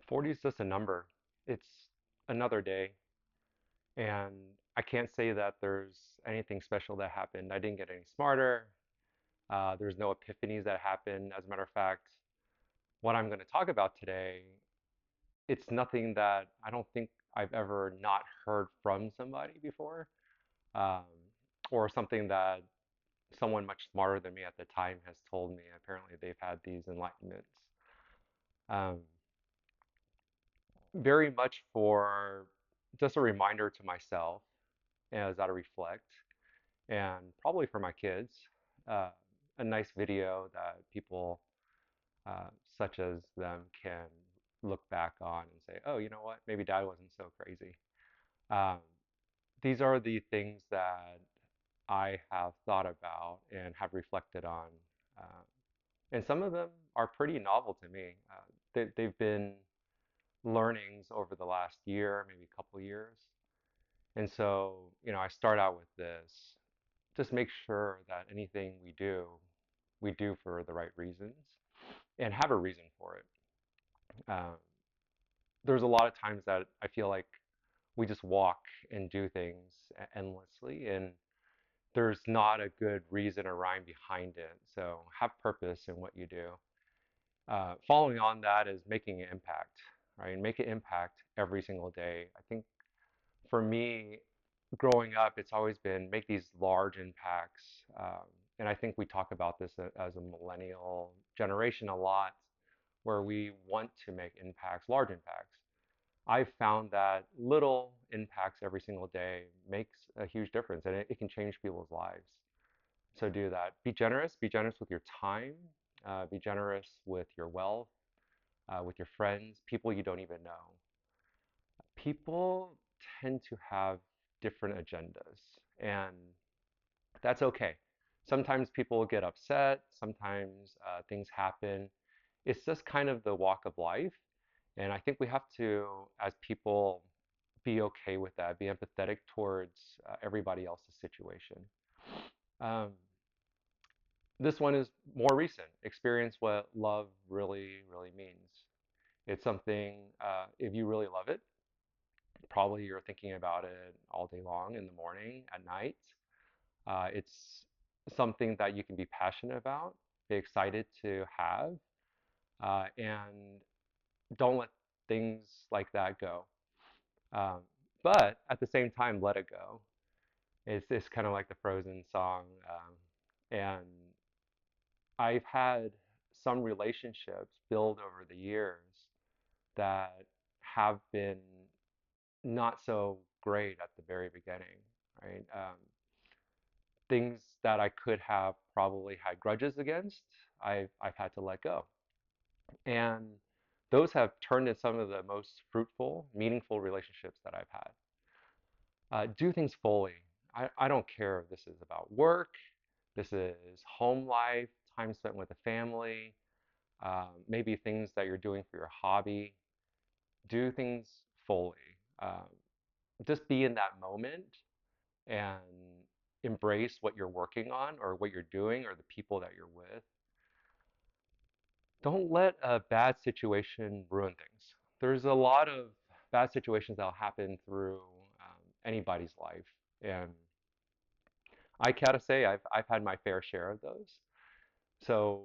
40 is just a number. It's another day. And I can't say that there's anything special that happened. I didn't get any smarter. There's no epiphanies that happened. As a matter of fact, what I'm going to talk about today, it's nothing that I don't think I've ever not heard from somebody before, um, or something that someone much smarter than me at the time has told me. Apparently, they've had these enlightenments. Um, very much for just a reminder to myself as I reflect, and probably for my kids, uh, a nice video that people such as them can look back on and say, oh, you know what? Maybe dad wasn't so crazy. Um, these are the things that I have thought about and have reflected on. Uh, and some of them are pretty novel to me. They've been learnings over the last year, maybe a couple years. And so, I start out with this. Just make sure that anything we do for the right reasons and have a reason for it. Um, there's a lot of times that I feel like we just walk and do things endlessly, and there's not a good reason or rhyme behind it. So have purpose in what you do. Following on that is making an impact, right? Make an impact every single day. I think for me, growing up, it's always been make these large impacts. And I think we talk about this as a millennial generation a lot, where we want to make impacts, large impacts. I've found that little impacts every single day makes a huge difference, and it can change people's lives. So do that. Be generous with your time, be generous with your wealth, with your friends, people you don't even know. People tend to have different agendas, and that's okay. Sometimes people get upset, sometimes things happen. It's just kind of the walk of life. And I think we have to, as people, be okay with that, be empathetic towards everybody else's situation. Um, this one is more recent. Experience what love really, really means. It's something, if you really love it, probably you're thinking about it all day long, in the morning, at night. It's something that you can be passionate about, be excited to have, and don't let things like that go. Um, but at the same time, let it go. It's kind of like the Frozen song. And I've had some relationships build over the years that have been not so great at the very beginning, right? Things that I could have probably had grudges against, I've had to let go. And those have turned into some of the most fruitful, meaningful relationships that I've had. Do things fully. I don't care if this is about work, this is home life, time spent with the family, maybe things that you're doing for your hobby. Do things fully. Just be in that moment and embrace what you're working on or what you're doing or the people that you're with. Don't let a bad situation ruin things. There's a lot of bad situations that'll happen through anybody's life, and I gotta say I've had my fair share of those. So,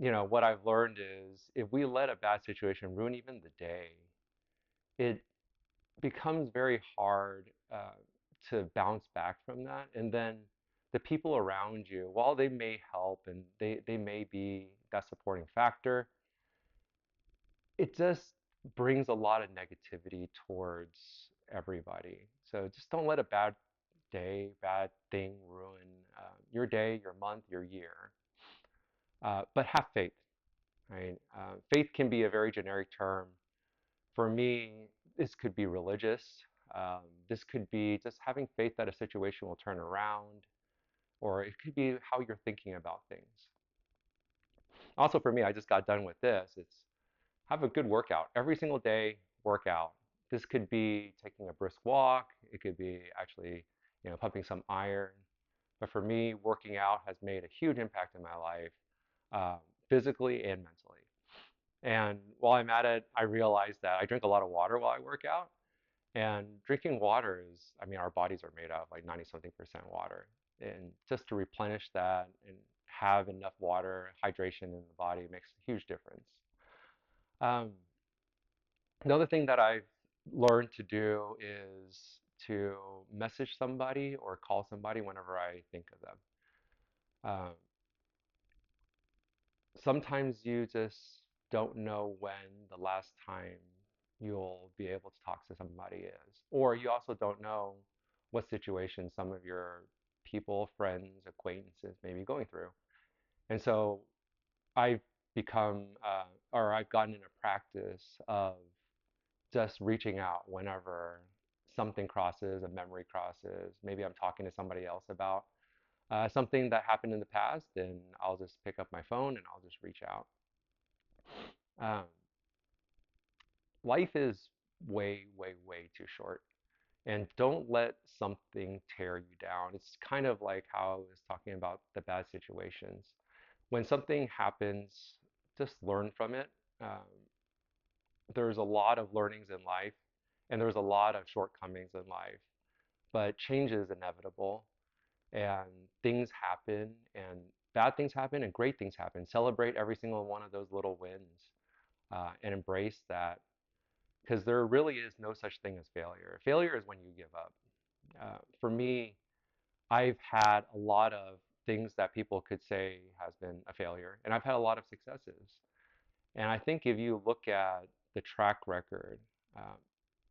what I've learned is if we let a bad situation ruin even the day, it becomes very hard to bounce back from that. And then the people around you, while they may help and they may be that supporting factor, it just brings a lot of negativity towards everybody. So just don't let a bad day, bad thing ruin your day, your month, your year. But have faith, right? Faith can be a very generic term. For me, this could be religious. This could be just having faith that a situation will turn around, or it could be how you're thinking about things. Also, for me, I just got done with this. It's have a good workout. Every single day, workout. This could be taking a brisk walk. It could be actually, pumping some iron. But for me, working out has made a huge impact in my life, physically and mentally. And while I'm at it, I realize that I drink a lot of water while I work out. And drinking water is, I mean, our bodies are made of like 90 something percent water. And just to replenish that and have enough water, hydration in the body makes a huge difference. Um, Another thing that I've learned to do is to message somebody or call somebody whenever I think of them. Um, Sometimes you just don't know when the last time you'll be able to talk to somebody is, or you also don't know what situation some of your people, friends, acquaintances may be going through. And so I've or I've gotten in a practice of just reaching out whenever something crosses, a memory crosses. Maybe I'm talking to somebody else about something that happened in the past, and I'll just pick up my phone and I'll just reach out. Um, Life is way, way, way too short. And don't let something tear you down. It's kind of like how I was talking about the bad situations. When something happens, just learn from it. Um, there's a lot of learnings in life, and there's a lot of shortcomings in life, but change is inevitable, and things happen, and bad things happen, and great things happen. Celebrate every single one of those little wins, and embrace that because there really is no such thing as failure. Failure is when you give up. For me, I've had a lot of things that people could say has been a failure, and I've had a lot of successes. And I think if you look at the track record, um,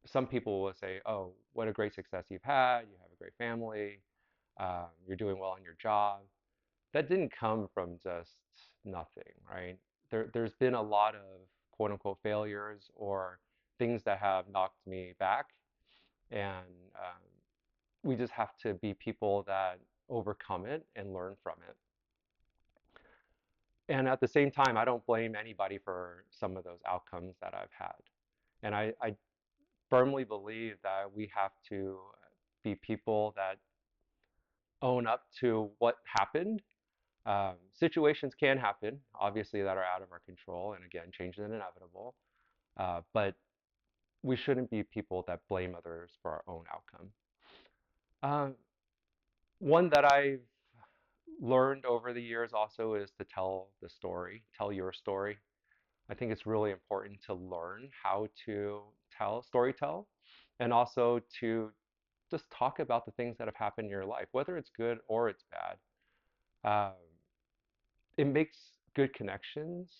some people will say, "Oh, what a great success you've had! You have a great family. You're doing well in your job." That didn't come from just nothing, right? There's been a lot of quote unquote failures or things that have knocked me back, and we just have to be people that overcome it and learn from it. And at the same time, I don't blame anybody for some of those outcomes that I've had. And I firmly believe that we have to be people that own up to what happened. Situations can happen, obviously, that are out of our control. And again, change is inevitable. But we shouldn't be people that blame others for our own outcome. Uh, One that I've learned over the years also is to tell the story, tell your story. I think it's really important to learn how to story tell, and also to just talk about the things that have happened in your life, whether it's good or it's bad. Um, it makes good connections,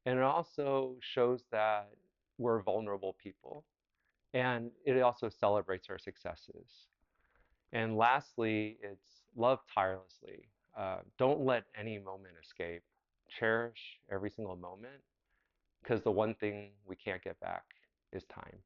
and it also shows that we're vulnerable people, and it also celebrates our successes. And lastly, it's love tirelessly. Don't let any moment escape. Cherish every single moment because the one thing we can't get back is time.